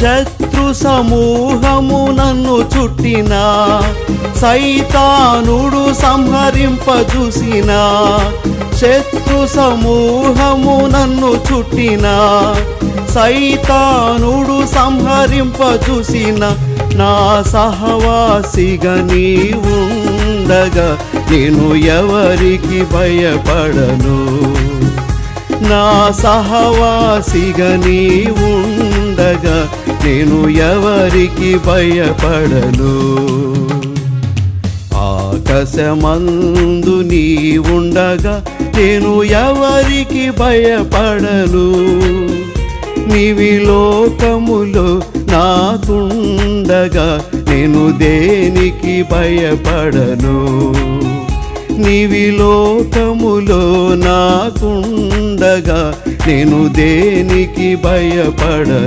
శత్రు సమూహము నన్ను చుట్టిన, సైతానుడు సంహరింపజూసిన. శత్రు సమూహము నన్ను చుట్టిన, సైతానుడు సంహరింపజూసిన. నా సహవాసిగా నీ ఉండగా నేను ఎవరికి భయపడను. నా సహవాసిగా నీ ఉండగా నేను ఎవరికి భయపడను. ఆకాశమందు నీ ఉండగా నేను ఎవరికి భయపడను. నీవి లోకములో నాకుండగా నేను దేనికి భయపడను. నీవి లోకములో నాకుండగా నేను దేనికి భయపడను.